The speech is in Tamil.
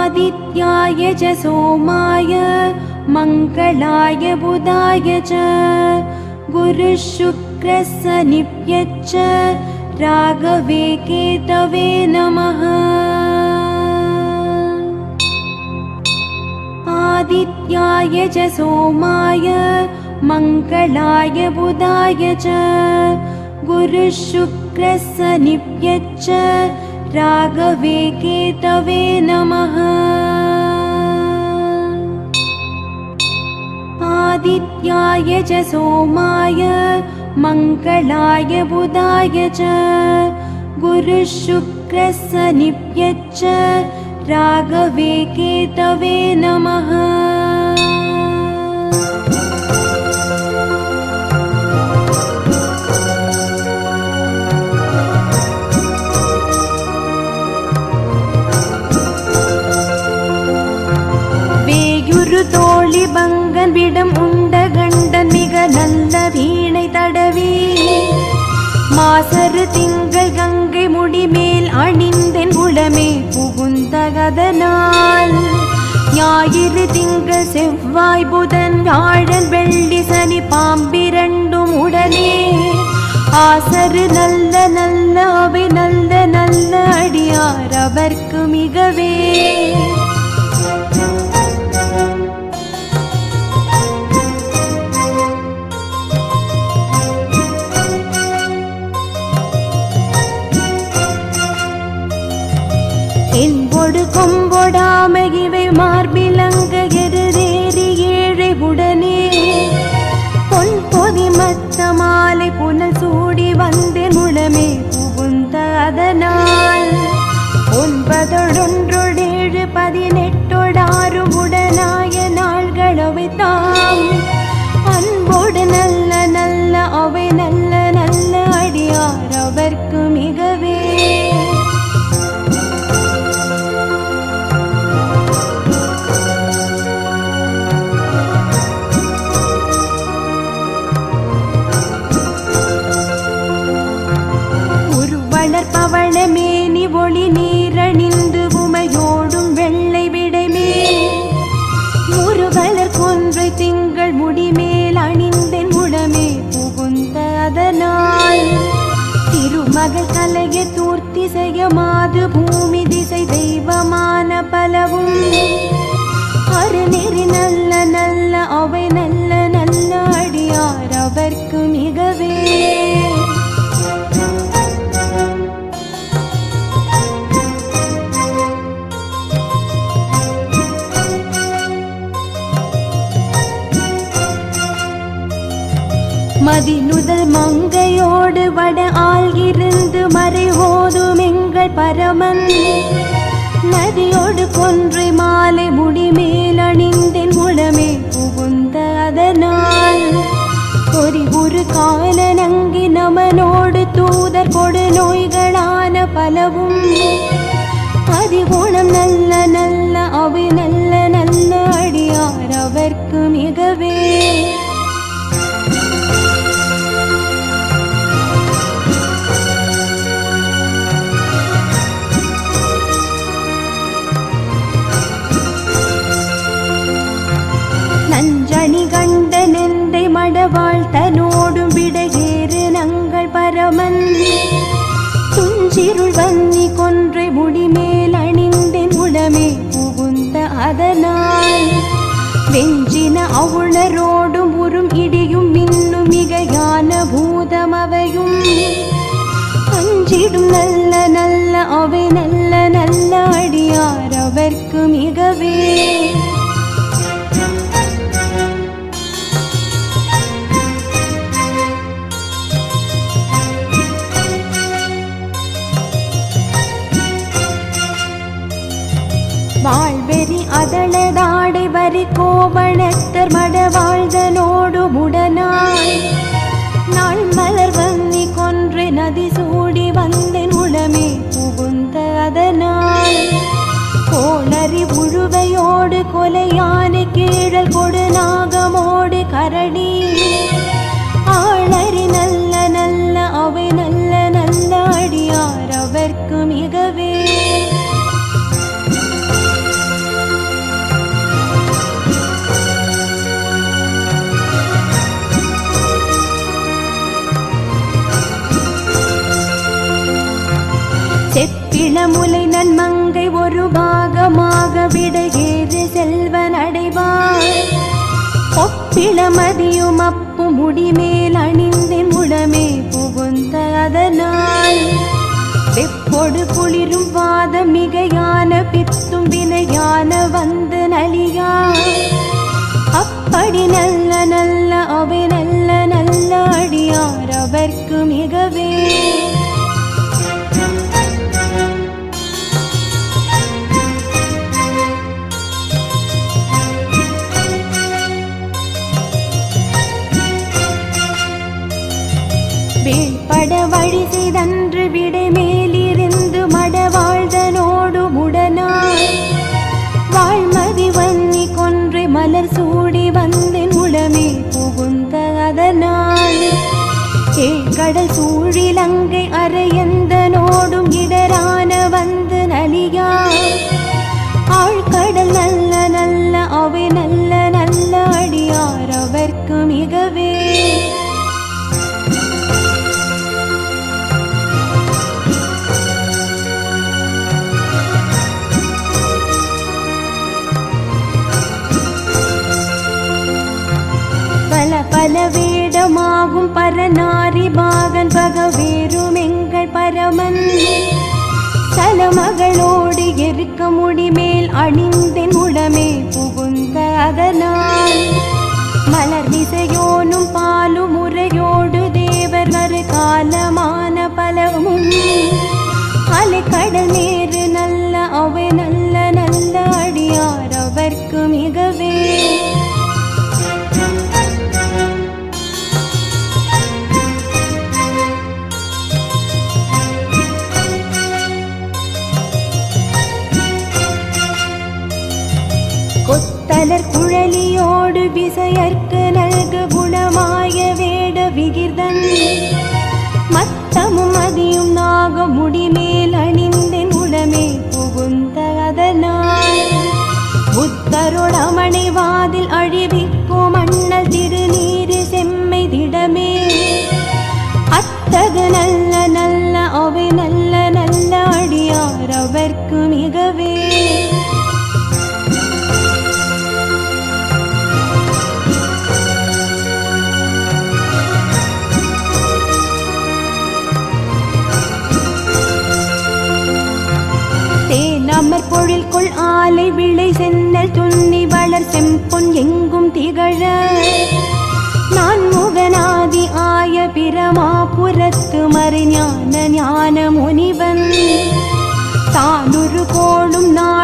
आदित्याय च सोमाय मङ्गलाय बुधाय च गुरुः शुक्रः शनिभ्यश्च राघवे केतवे नमः। आदित्याय च सोमाय मङ्गलाय बुधाय च गुरुः शुक्रः शनिभ्यश्च राघवे केतवे नमः। आदित्याय च सोमाय मङ्गलाय बुधाय च गुरुः शुक्रः शनिभ्यश्च राघवे केतवे नमः। தோழி பங்கன் விடம் உண்ட கண்டன் மிக நல்ல வீணை தடவி மாசரு திங்கள் கங்கை முடிமேல் அணிந்தென் உளமே புகுந்தகதனால் ஞாயிறு திங்கள் செவ்வாய் புதன் வியாழன் வெள்ளி சனி பாம்பிரண்டும் உடனே ஆசரு நல்ல நல்ல அவை நல்ல நல்ல அடியார் அவர்க்கு மிகவே என்பொடு கொம்பொடாம இவை மார்பிலங்க எருதேறி ஏழை உடனே பொன் பொதி மத்த மாலை புனல் சூடி வந்தேன் முழமே புகுந்த அதனால் 9 18 உடனாய நாள்களவை தாம் அன்போடு நல்ல நல்ல அவை நல்ல நல்ல அடியார் அவர்க்கு மிகவே பவளமேனி ஒளி நீரணிந்து உமையோடும் வெள்ளை விடைமே முருகலர் கொன்றை திங்கள் முடிமேல் அணிந்தென் உடமே புகுந்த அதனால் திருமகள் கலைய தூர்த்தி செய்ய மாது பூமி திசை தெய்வமான பலவும் அருநெறி நல்ல நல்ல அவை நல்ல நல்ல அடியார் அவர்க்கு மிகவே மதிநுதல் மங்கையோடு வட ஆள்கிருந்து மறைவோதும் எங்கள் பரமன் நதியோடு கொன்றை மாலை முடிமேல் அணிந்தென் முழமே புகுந்த அதனால் பொறி ஒரு காலனங்கி நமனோடு தூதர் கொடு நோய்களான பலவும் அதிகுணம் நல்ல நல்ல அவை நல்ல நல்ல அடியார் அவர்க்கு மிகவே நஞ்சணி கண்ட நெந்தை மடவாள் தனோடும் விடையேறு நங்கள் பரமன் துஞ்சிருள் வன்னி கொன்றை முடிமேல் அணிந்தென் உடமே புகுந்த அதனால் வெஞ்சின அவுணரோடும் உறும் இடியும் மின்னும் மிகையான பூதமவையும் அஞ்சிடும் நல்ல நல்ல அவை நல்ல நல்ல அடியார் அவர்க்கு மிகவே வாழ்வெறி அதளதாடை வரி கோவணத்தர் மடவாழ்தனோடு உடனாய் நாள் மலர் வன்னி கொன்றை நதி சூடி வந்தென் உளமே புகுந்த அதனால் கோளறி புழுவையோடு கொலையான கீழல் கொடு நாகமோடு கரடி ஆளறி நல்ல நல்ல அவை நல்ல நல்ல அடியார் அவர்க்கு மிகவே செப்பிளமுலை நன்மங்கை ஒரு பாகமாக விடையேறு செல்வன் அடைவார். ஒப்பிளமதியும் அப்பு முடிமேல் அணிந்தின் உடமே புகுந்த அதனால் வெப்பொடு குளிரும் வாதம் மிகையான பித்தும் வினையான வந்து நலியா. அப்படி நல்ல நல்ல அவை நல்ல நல்ல அடியார் அவர்க்கு மிகவே. வீழ்பட வழி செய்தன்று விடை மேலிருந்து மட வாழ்தனோடு முடனாய் வாழ்மதி வன்னி கொன்றை மலர் சூடி வந்தின் உளமே புகுந்த அதனால் கடல் சூழிலங்கை அரையந்தனோடும் இடரான வந்து நலியா. ஆழ்கடல் நல்ல நல்ல அவை நல்ல நல்ல அடியார் அவர்க்கு மிகவே. பல வேடமாகும் பரநாரி பாகன் பகவேரும் எங்கள் பரமன் சலமகளோடு எருக்க முடிமேல் அணிந்தின் உடமே புகுந்த அதனால் மலர் திசையோனும் பாலும் முறையோடு தேவர் மறு காலமான பலவும் அலை கடல் நேரு நல்ல அவை நல்ல நல்ல அடியார் அவர்க்கு மிகவே. கொத்தலர் குழலியோடு விசையற்கு நல்கு குணமாய வேட விகிர்தன் மத்தமும் அதியும் நாக முடிமேல் அணிந்தின் உடமே புகுந்த அதனால் புத்தரோடமனை வாதில் அழிவிக்கும் அண்ணல் திருநீரு செம்மை திடமே. அத்தகு நல்ல நல்ல அவை நல்ல நல்ல அடியார் அவர்க்கு மிகவே. அமர் பொழில் கொள் ஆலை விளை சென்னல் துண்ணி வளர் செம்பொன் எங்கும் திகழ நான் முகநாதி ஆய பிரமாபுரத்து மறை ஞான ஞான முனிவன் தானுரு கோடும் நான்